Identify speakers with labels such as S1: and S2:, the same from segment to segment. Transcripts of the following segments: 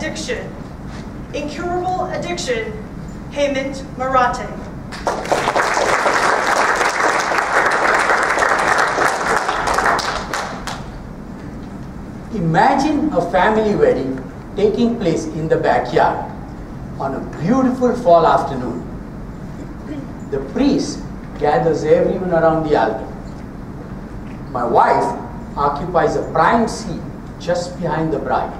S1: Addiction. Incurable Addiction, Hemant Marathe.
S2: Imagine a family wedding taking place in the backyard on a beautiful fall afternoon. The priest gathers everyone around the altar. My wife occupies a prime seat just behind the bride.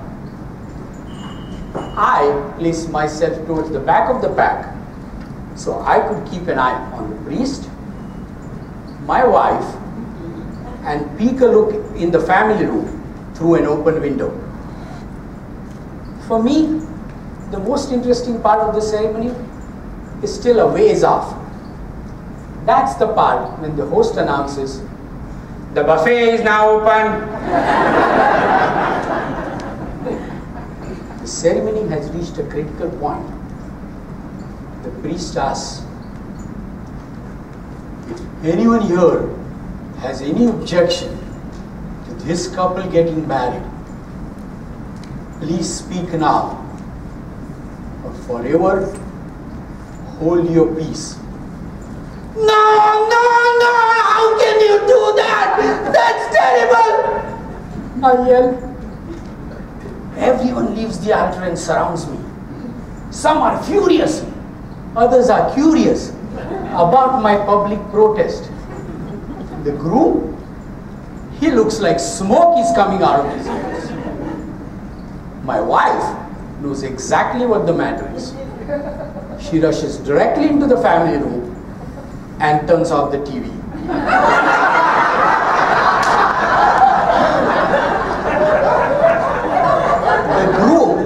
S2: I place myself towards the back of the pack so I could keep an eye on the priest, my wife, and peek a look in the family room through an open window. For me, the most interesting part of the ceremony is still a ways off. That's the part when the host announces, "The buffet is now open." The ceremony has reached a critical point. The priest asks, "If anyone here has any objection to this couple getting married, please speak now, or forever hold your peace." "No, no, no, how can you do that? That's terrible!" I yell. Everyone leaves the altar and surrounds me. Some are furious, others are curious about my public protest. The groom, he looks like smoke is coming out of his ears. My wife knows exactly what the matter is. She rushes directly into the family room and turns off the TV. The groom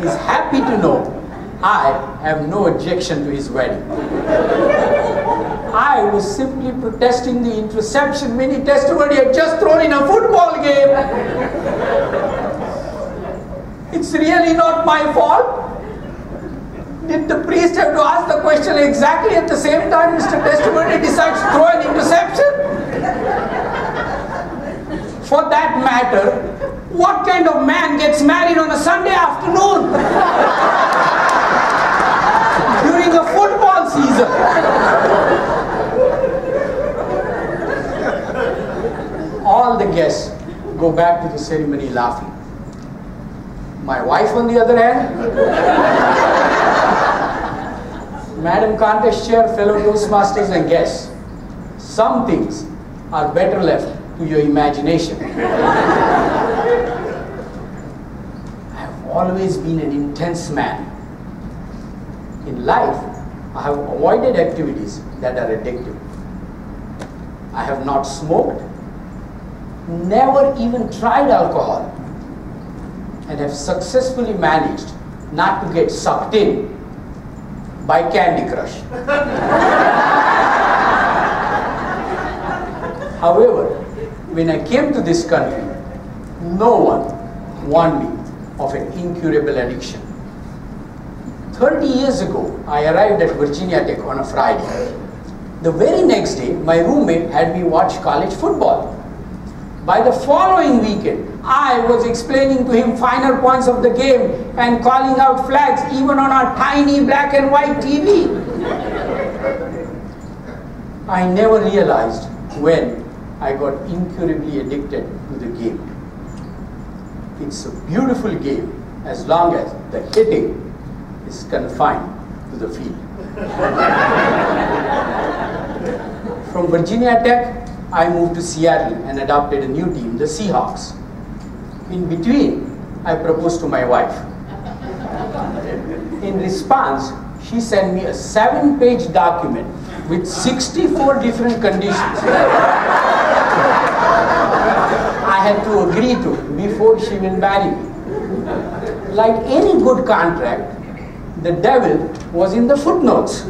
S2: is happy to know I have no objection to his wedding. I was simply protesting the interception Vinny Testaverde had just thrown in a football game. It's really not my fault. Did the priest have to ask the question exactly at the same time Mr. Testaverde decides to throw an interception? For that matter, what kind of man gets married on a Sunday afternoon? During a football season? All the guests go back to the ceremony laughing. My wife, on the other hand, Madam Contest Chair, fellow Toastmasters and guests, some things are better left to your imagination. I have always been an intense man. In life, I have avoided activities that are addictive. I have not smoked, never even tried alcohol, and have successfully managed not to get sucked in by Candy Crush. However, when I came to this country, no one warned me of an incurable addiction. 30 years ago, I arrived at Virginia Tech on a Friday. The very next day, my roommate had me watch college football. By the following weekend, I was explaining to him finer points of the game and calling out flags even on our tiny black and white TV. I never realized when I got incurably addicted to the game. It's a beautiful game as long as the hitting is confined to the field. From Virginia Tech, I moved to Seattle and adopted a new team, the Seahawks. In between, I proposed to my wife. In response, she sent me a 7-page document with 64 different conditions I had to agree to before she will marry me. Like any good contract, the devil was in the footnotes.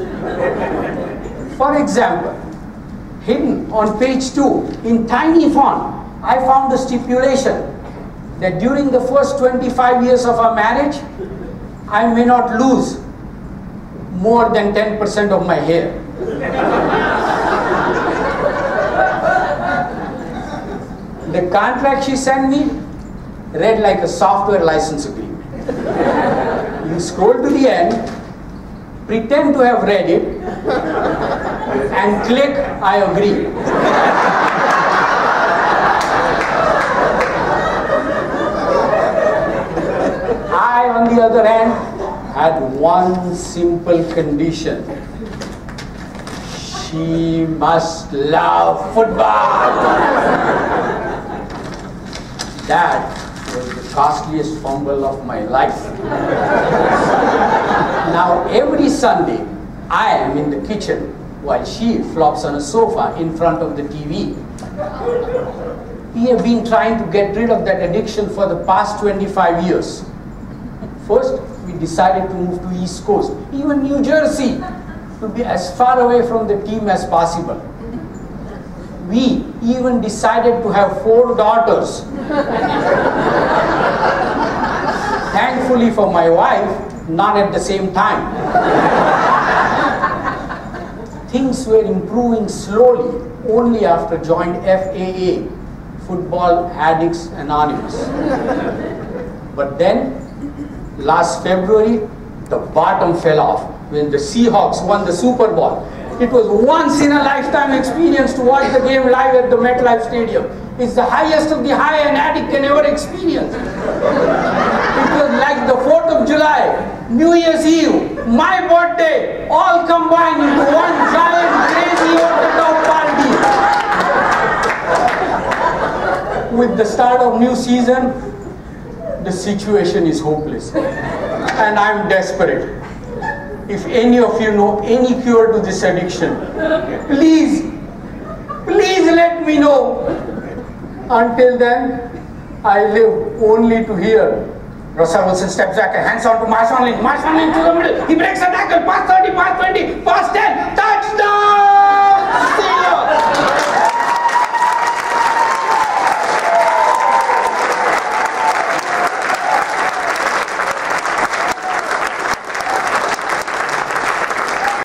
S2: For example, hidden on page 2 in tiny font, I found the stipulation that during the first 25 years of our marriage, I may not lose more than 10% of my hair. The contract she sent me read like a software license agreement. You scroll to the end, pretend to have read it, and click I agree. I, on the other hand, had one simple condition. She must love football. That was the costliest fumble of my life. Now every Sunday, I am in the kitchen while she flops on a sofa in front of the TV. We have been trying to get rid of that addiction for the past 25 years. First, we decided to move to East Coast, even New Jersey, to be as far away from the team as possible. We even decided to have 4 daughters. Thankfully for my wife, not at the same time. Things were improving slowly only after joined FAA, Football Addicts Anonymous. But then, last February, the bottom fell off when the Seahawks won the Super Bowl. It was once in a lifetime experience to watch the game live at the MetLife Stadium. It's the highest of the high an addict can ever experience. It was like the 4th of July, New Year's Eve, my birthday, all combined into one giant crazy over-the-top party. With the start of new season, the situation is hopeless. And I'm desperate. If any of you know any cure to this addiction, please let me know. Until then, I live only to hear Russell Wilson steps back and hands on to Marshawn Lynch to the middle. He breaks a tackle, pass 30, pass 20, pass 10, touchdown!